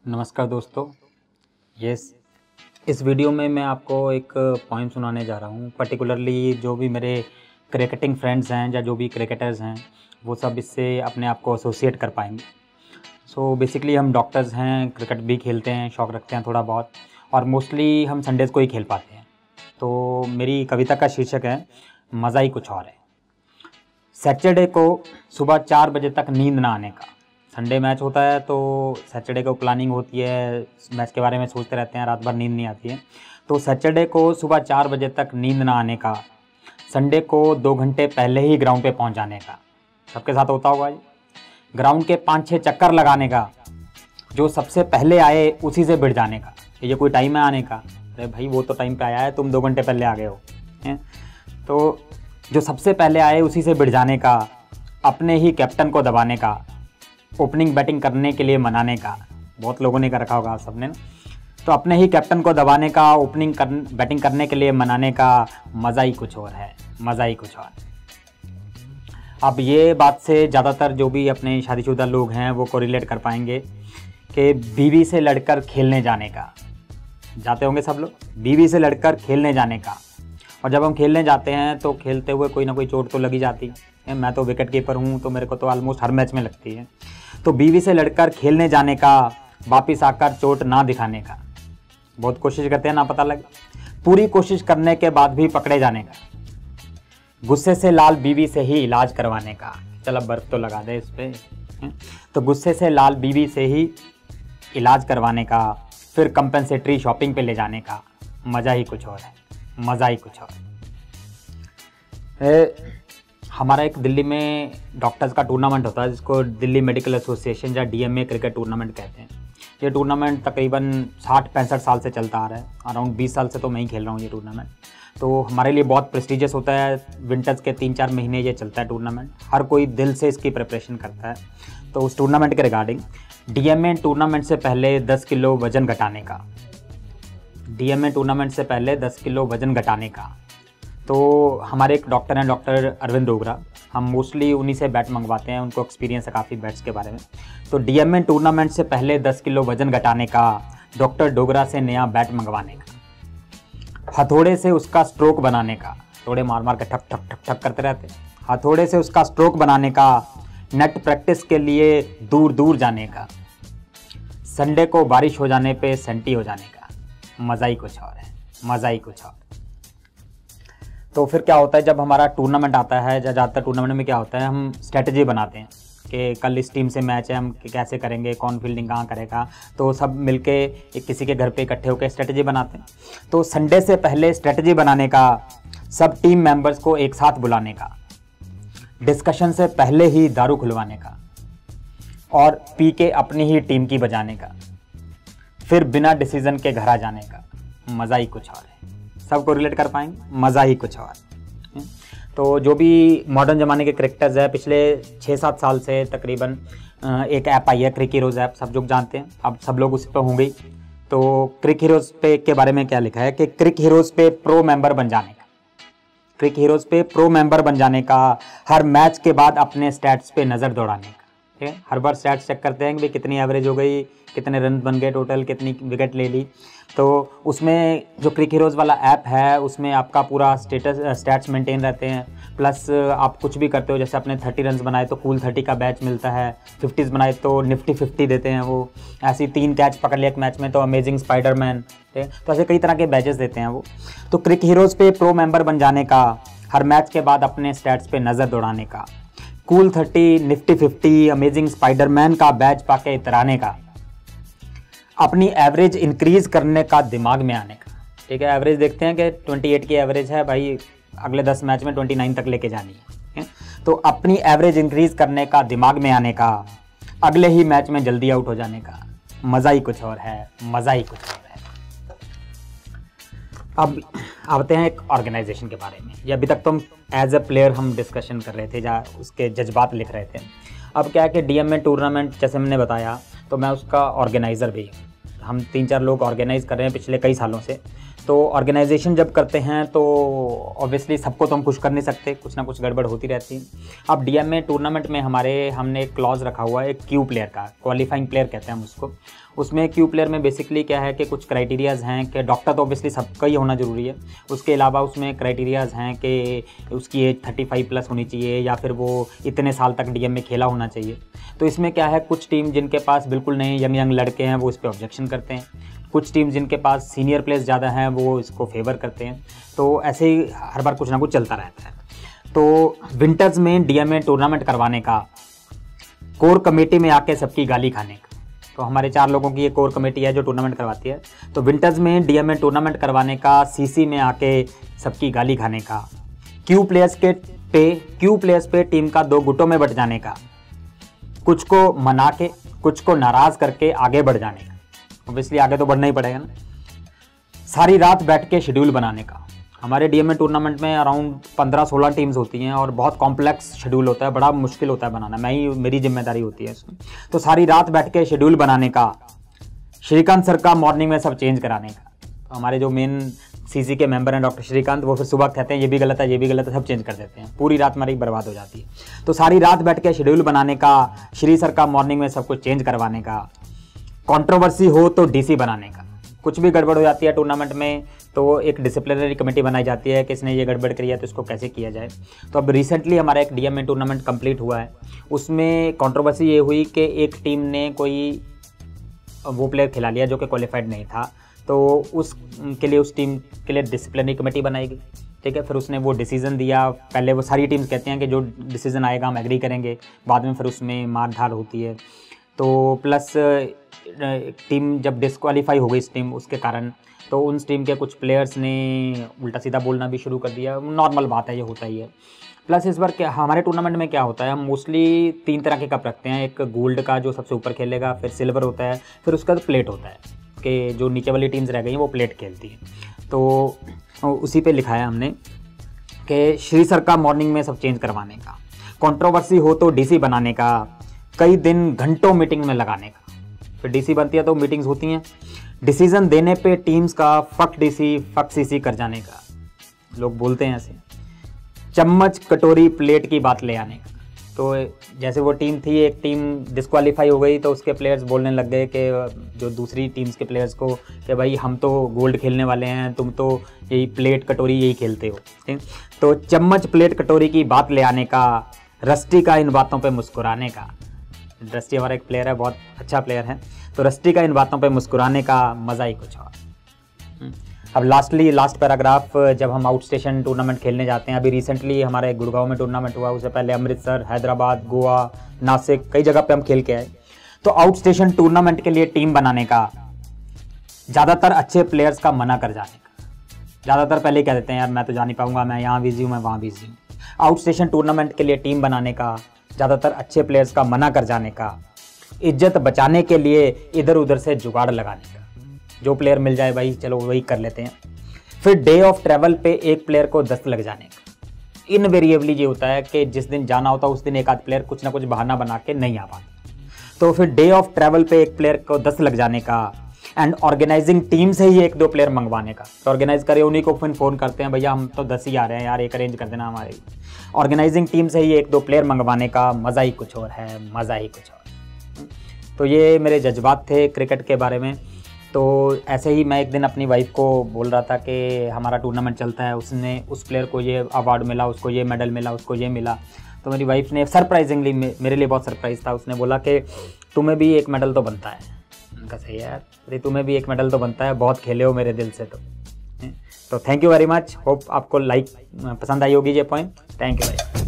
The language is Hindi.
नमस्कार दोस्तों। इस वीडियो में मैं आपको एक पॉइंट सुनाने जा रहा हूँ। पर्टिकुलरली जो भी मेरे क्रिकेटिंग फ्रेंड्स हैं या जो भी क्रिकेटर्स हैं वो सब इससे अपने आप को एसोसिएट कर पाएंगे। सो बेसिकली हम डॉक्टर्स हैं, क्रिकेट भी खेलते हैं, शौक़ रखते हैं थोड़ा बहुत, और मोस्टली हम संडेज़ को ही खेल पाते हैं। तो मेरी कविता का शीर्षक है मज़ा ही कुछ और है। सैटरडे को सुबह 4 बजे तक नींद ना आने का। संडे मैच होता है तो सैटरडे को प्लानिंग होती है, मैच के बारे में सोचते रहते हैं, रात भर नींद नहीं आती है। तो सैटरडे को सुबह 4 बजे तक नींद ना आने का, संडे को 2 घंटे पहले ही ग्राउंड पे पहुंच जाने का। सबके साथ होता होगा जी। ग्राउंड के 5-6 चक्कर लगाने का, जो सबसे पहले आए उसी से भिड़ जाने का। ये कोई टाइम है आने का? अरे भाई वो तो टाइम पे आया है, तुम 2 घंटे पहले आ गए हो। तो जो सबसे पहले आए उसी से भिड़ जाने का, अपने ही कैप्टन को दबाने का, ओपनिंग बैटिंग करने के लिए मनाने का। बहुत लोगों ने कर रखा होगा सबने ना। तो अपने ही कैप्टन को दबाने का, बैटिंग करने के लिए मनाने का, मज़ा ही कुछ और है, मज़ा ही कुछ और। अब ये बात से ज़्यादातर जो भी अपने शादीशुदा लोग हैं वो कोरिलेट कर पाएंगे कि बीवी से लड़कर खेलने जाने का। जाते होंगे सब लोग, बीवी से लड़कर खेलने जाने का। और जब हम खेलने जाते हैं तो खेलते हुए कोई ना कोई चोट तो लगी जाती है। मैं तो विकेट कीपर हूँ तो मेरे को तो ऑलमोस्ट हर मैच में लगती है। तो बीवी से लड़कर खेलने जाने का, वापिस आकर चोट ना दिखाने का। बहुत कोशिश करते हैं ना पता लगे, पूरी कोशिश करने के बाद भी पकड़े जाने का। गुस्से से लाल बीवी से ही इलाज करवाने का। चल अब बर्फ तो लगा दे इस पर। तो गुस्से से लाल बीवी से ही इलाज करवाने का, फिर कंपेंसेटरी शॉपिंग पे ले जाने का। मज़ा ही कुछ और है, मज़ा ही कुछ और। हमारा एक दिल्ली में डॉक्टर्स का टूर्नामेंट होता है जिसको दिल्ली मेडिकल एसोसिएशन या डीएमए क्रिकेट टूर्नामेंट कहते हैं। ये टूर्नामेंट तकरीबन 60-65 साल से चलता आ रहा है। अराउंड 20 साल से तो मैं ही खेल रहा हूँ ये टूर्नामेंट। तो हमारे लिए बहुत प्रेस्टिजियस होता है। विंटर्स के 3-4 महीने ये चलता है टूर्नामेंट। हर कोई दिल से इसकी प्रिपरेशन करता है। तो उस टूर्नामेंट के रिगार्डिंग डीएमए टूर्नामेंट से पहले 10 किलो वज़न घटाने का। डीएमए टूर्नामेंट से पहले 10 किलो वज़न घटाने का। तो हमारे एक डॉक्टर हैं, डॉक्टर अरविंद डोगरा। हम मोस्टली उन्हीं से बैट मंगवाते हैं, उनको एक्सपीरियंस है काफ़ी बैट्स के बारे में। तो डीएमए टूर्नामेंट से पहले 10 किलो वज़न घटाने का, डॉक्टर डोगरा से नया बैट मंगवाने का। हथौड़े से उसका स्ट्रोक बनाने का। थोड़े मार मार के ठक ठक ठक ठक करते रहते हैं। हथौड़े से उसका स्ट्रोक बनाने का, नेट प्रैक्टिस के लिए दूर दूर जाने का। संडे को बारिश हो जाने पे सेंटी हो जाने का। मज़ा ही कुछ और है, मज़ा ही कुछ और। तो फिर क्या होता है जब हमारा टूर्नामेंट आता है, या ज़्यादातर टूर्नामेंट में क्या होता है, हम स्ट्रेटजी बनाते हैं कि कल इस टीम से मैच है, हम कैसे करेंगे, कौन फील्डिंग कहाँ करेगा। तो सब मिलके किसी के घर पे इकट्ठे होकर स्ट्रेटजी बनाते हैं। तो संडे से पहले स्ट्रेटजी बनाने का, सब टीम मेंबर्स को एक साथ बुलाने का, डिस्कशन से पहले ही दारू खुलवाने का, और पी के अपनी ही टीम की बजाने का, फिर बिना डिसीजन के घर आ जाने का। मज़ा ही कुछ और है। सबको रिलेट कर पाएंगे, मज़ा ही कुछ और। तो जो भी मॉडर्न ज़माने के क्रिकेटर्स हैं, पिछले 6-7 साल से तकरीबन एक ऐप आई है, क्रिक हीरोज़ ऐप, सब लोग जानते हैं। अब सब लोग उस पर होंगे। तो क्रिक हीरोज़ पे के बारे में क्या लिखा है कि क्रिक हीरोज़ पे प्रो मेंबर बन जाने का। क्रिक हीरोज़ पे प्रो मेंबर बन जाने का, हर मैच के बाद अपने स्टैट्स पे नज़र दौड़ाने का। ठीक है, हर बार स्टैट्स चेक करते हैं कि भाई कितनी एवरेज हो गई, कितने रन बन गए टोटल, कितनी विकेट ले ली। तो उसमें जो क्रिक हीरोज़ वाला ऐप है उसमें आपका पूरा स्टैट्स मेंटेन रहते हैं। प्लस आप कुछ भी करते हो, जैसे आपने 30 रन बनाए तो कूल 30 का बैच मिलता है, 50s बनाए तो निफ्टी 50 देते हैं वो। ऐसी 3 कैच पकड़ लिया एक मैच में तो अमेजिंग स्पाइडरमैन। तो ऐसे कई तरह के बैचेस देते हैं वो। तो क्रिक हीरोज़ पे प्रो मेंबर बन जाने का, हर मैच के बाद अपने स्टैट्स पे नज़र दौड़ाने का, कूल 30, निफ्टी 50, अमेजिंग स्पाइडरमैन का बैच पाके इतराने का, अपनी एवरेज इंक्रीज़ करने का दिमाग में आने का। ठीक है, एवरेज देखते हैं कि 28 की एवरेज है भाई, अगले 10 मैच में 29 तक लेके जानी है। तो अपनी एवरेज इंक्रीज़ करने का दिमाग में आने का, अगले ही मैच में जल्दी आउट हो जाने का। मज़ा ही कुछ और है, मज़ा ही कुछ और है। अब आते हैं एक ऑर्गेनाइजेशन के बारे में। ये अभी तक तो हम एज अ प्लेयर हम डिस्कशन कर रहे थे, या उसके जज्बात लिख रहे थे। अब क्या है कि डीएमए टूर्नामेंट जैसे मैंने बताया तो मैं उसका ऑर्गेनाइज़र भी हूँ। हम 3-4 लोग ऑर्गेनाइज़ कर रहे हैं पिछले कई सालों से। तो ऑर्गेनाइजेशन जब करते हैं तो ऑब्वियसली सबको तो हम खुश कर नहीं सकते, कुछ ना कुछ गड़बड़ होती रहती है। अब डीएमए टूर्नामेंट में हमने एक क्लॉज रखा हुआ है, एक क्यू प्लेयर का, क्वालिफाइंग प्लेयर कहते हैं हम उसको। उसमें क्यू प्लेयर में बेसिकली क्या है कि कुछ क्राइटेरियाज़ हैं कि डॉक्टर तो ऑब्वियसली सबका ही होना ज़रूरी है, उसके अलावा उसमें क्राइटेरियाज़ हैं कि उसकी एज 35 प्लस होनी चाहिए या फिर वो इतने साल तक डीएम में खेला होना चाहिए। तो इसमें क्या है, कुछ टीम जिनके पास बिल्कुल नए यंग लड़के हैं वो इस पर ऑब्जेक्शन करते हैं, कुछ टीम जिनके पास सीनियर प्लेयर्स ज़्यादा हैं वो इसको फेवर करते हैं। तो ऐसे ही हर बार कुछ ना कुछ चलता रहता है। तो विंटर्स में डीएमए टूर्नामेंट करवाने का, कोर कमेटी में आके सबकी गाली खाने का, तो हमारे 4 लोगों की ये कोर कमेटी है जो टूर्नामेंट करवाती है। तो विंटर्स में डीएमए टूर्नामेंट करवाने का, सीसी में आके सबकी गाली खाने का, क्यू प्लेयर्स पे टीम का 2 गुटों में बट जाने का, कुछ को मना के कुछ को नाराज़ करके आगे बढ़ जाने का, ऑब्वियसली आगे तो बढ़ना ही पड़ेगा ना, सारी रात बैठ के शेड्यूल बनाने का। हमारे डीएमए टूर्नामेंट में अराउंड 15-16 टीम्स होती हैं और बहुत कॉम्प्लेक्स शेड्यूल होता है, बड़ा मुश्किल होता है बनाना, मेरी जिम्मेदारी होती है इसमें। तो सारी रात बैठ के शेड्यूल बनाने का, श्रीकांत सर का मॉर्निंग में सब चेंज कराने का। तो हमारे जो मेन सीसी के मेंबर हैं डॉक्टर श्रीकांत, वो फिर सुबह कहते हैं ये भी गलत है, ये भी गलत है, सब चेंज कर देते हैं, पूरी रात हमारी बर्बाद हो जाती है। तो सारी रात बैठ के शेड्यूल बनाने का, श्री सर का मॉर्निंग में सब कुछ चेंज करवाने का, कंट्रोवर्सी हो तो डीसी बनाने का। कुछ भी गड़बड़ हो जाती है टूर्नामेंट में तो एक डिसिप्लिनरी कमेटी बनाई जाती है कि इसने ये गड़बड़ करी है तो इसको कैसे किया जाए। तो अब रिसेंटली हमारा एक डीएमए टूर्नामेंट कंप्लीट हुआ है, उसमें कंट्रोवर्सी ये हुई कि एक टीम ने कोई वो प्लेयर खिला लिया जो कि क्वालिफाइड नहीं था, तो उसके लिए उस टीम के लिए डिसिप्लिनरी कमेटी बनाई गई, ठीक है। फिर उसने वो डिसीज़न दिया, पहले वो सारी टीम्स कहती हैं कि जो डिसीज़न आएगा हम एग्री करेंगे, बाद में फिर उसमें मार धार होती है। तो प्लस टीम जब डिस्क्वालीफाई हो गई इस टीम उसके कारण, तो उन टीम के कुछ प्लेयर्स ने उल्टा सीधा बोलना भी शुरू कर दिया, नॉर्मल बात है, ये होता ही है। प्लस इस बार क्या हमारे टूर्नामेंट में क्या होता है, हम मोस्टली 3 तरह के कप रखते हैं, एक गोल्ड का जो सबसे ऊपर खेलेगा, फिर सिल्वर होता है, फिर उसका बाद प्लेट होता है कि जो नीचे वाली टीम्स रह गई हैं वो प्लेट खेलती हैं। तो उसी पे लिखा है हमने कि श्री सर का मॉर्निंग में सब चेंज करवाने का, कंट्रोवर्सी हो तो डीसी बनाने का, कई दिन घंटों मीटिंग में लगाने का। फिर डीसी बनती है तो मीटिंग्स होती हैं, डिसीजन देने पे टीम्स का फक डीसी फक सीसी कर जाने का, लोग बोलते हैं ऐसे, चम्मच कटोरी प्लेट की बात ले आने का। तो जैसे वो टीम थी, एक टीम डिस्क्वालीफाई हो गई तो उसके प्लेयर्स बोलने लग गए कि जो दूसरी टीम्स के प्लेयर्स को कि भाई हम तो गोल्ड खेलने वाले हैं, तुम तो यही प्लेट कटोरी यही खेलते हो, ठीक। तो चम्मच प्लेट कटोरी की बात ले आने का, रस्टी का इन बातों पे मुस्कुराने का। रस्टी हमारा एक प्लेयर है, बहुत अच्छा प्लेयर है, तो रस्टी का इन बातों पे मुस्कुराने का मज़ा ही कुछ और। अब लास्ट पैराग्राफ, जब हम आउट स्टेशन टूर्नामेंट खेलने जाते हैं, अभी रिसेंटली हमारे गुड़गांव में टूर्नामेंट हुआ, उससे पहले अमृतसर, हैदराबाद, गोवा, नासिक, कई जगह पे हम खेल के आए। तो आउट स्टेशन टूर्नामेंट के लिए टीम बनाने का, ज़्यादातर अच्छे प्लेयर्स का मना कर जाने का। ज़्यादातर पहले ही कह देते हैं यार मैं तो जा नहीं पाऊँगा, मैं यहाँ बिजी हूँ, मैं वहाँ बिजी हूँ। आउट स्टेशन टूर्नामेंट के लिए टीम बनाने का, ज़्यादातर अच्छे प्लेयर्स का मना कर जाने का, इज्जत बचाने के लिए इधर उधर से जुगाड़ लगाने का, जो प्लेयर मिल जाए भाई चलो वही कर लेते हैं। फिर डे ऑफ ट्रैवल पे एक प्लेयर को दस्त लग जाने का। इनवेरिएबली ये होता है कि जिस दिन जाना होता है उस दिन एक आध प्लेयर कुछ ना कुछ बहाना बना के नहीं आ पाता, तो फिर डे ऑफ ट्रैवल पे एक प्लेयर को दस्त लग जाने का। एंड ऑर्गेनाइजिंग टीम से ही 1-2 प्लेयर मंगवाने का, तो ऑर्गेनाइज करे उन्हीं को फिर फ़ोन करते हैं भैया हम तो 10 ही आ रहे हैं यार, एक अरेंज कर देना हमारे। ऑर्गेनाइजिंग टीम से ही 1-2 प्लेयर मंगवाने का, मज़ा ही कुछ और है, मज़ा ही कुछ और। तो ये मेरे जज्बात थे क्रिकेट के बारे में। तो ऐसे ही मैं एक दिन अपनी वाइफ को बोल रहा था कि हमारा टूर्नामेंट चलता है, उसने उस प्लेयर को ये अवार्ड मिला, उसको ये मेडल मिला, उसको ये मिला। तो मेरी वाइफ ने सरप्राइजिंगली, मेरे लिए बहुत सरप्राइज़ था, उसने बोला कि तुम्हें भी एक मेडल तो बनता है। उनका सही है यार, अरे तुम्हें भी एक मेडल तो बनता है, बहुत खेले हो मेरे दिल से। तो thank you very much, hope आपको पसंद आई होगी ये पॉइंट। थैंक यू भाई।